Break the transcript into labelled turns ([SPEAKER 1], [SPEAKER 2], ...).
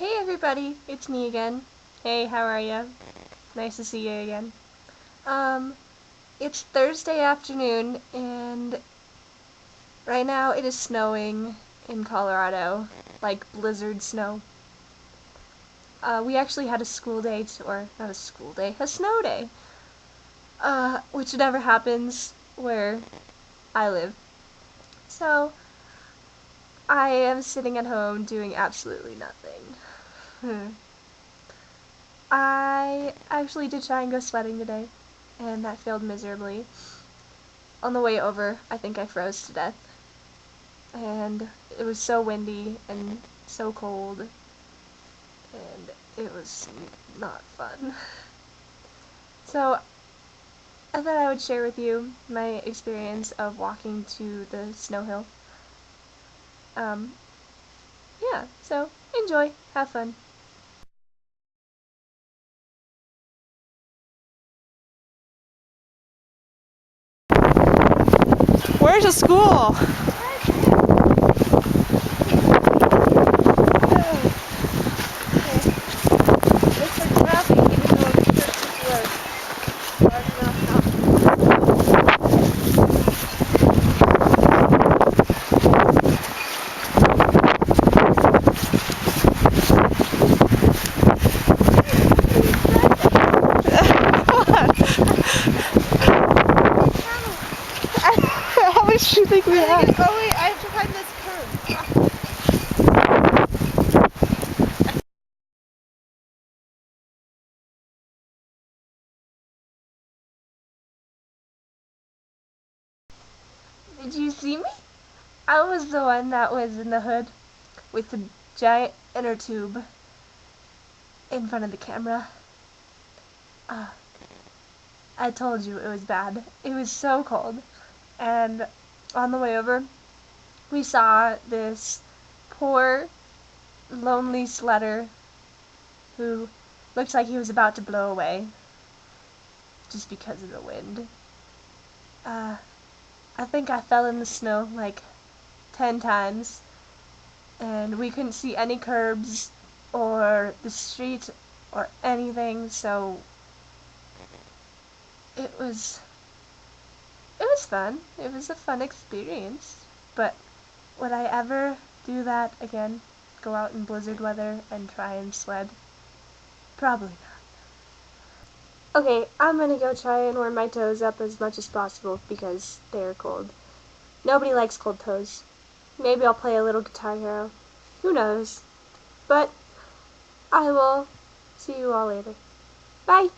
[SPEAKER 1] Hey everybody, it's me again. Hey, how are ya? Nice to see you again. Um, it's Thursday afternoon, and right now it is snowing in Colorado, like blizzard snow. We actually had a school day, or not a school day, a snow day, which never happens where I live. So, I am sitting at home doing absolutely nothing. I actually did try and go sledding today, and that failed miserably. On the way over, I think I froze to death. And it was so windy and so cold, and it was not fun. So, I thought I would share with you my experience of walking to the snow hill. Um, yeah, so enjoy, have fun.
[SPEAKER 2] Where's the school? How much do you think we have?
[SPEAKER 3] Oh wait, I have to find this curve.
[SPEAKER 1] Did you see me? I was the one that was in the hood with the giant inner tube in front of the camera. Uh, I told you it was bad. It was so cold. And on the way over, we saw this poor, lonely sledder who looked like he was about to blow away just because of the wind. Uh, I think I fell in the snow like 10 times, and we couldn't see any curbs or the street or anything, so it was fun. It was a fun experience. But would I ever do that again? Go out in blizzard weather and try and sled? Probably not. Okay, I'm gonna go try and warm my toes up as much as possible because they're cold. Nobody likes cold toes. Maybe I'll play a little Guitar Hero. Who knows? But I will see you all later. Bye!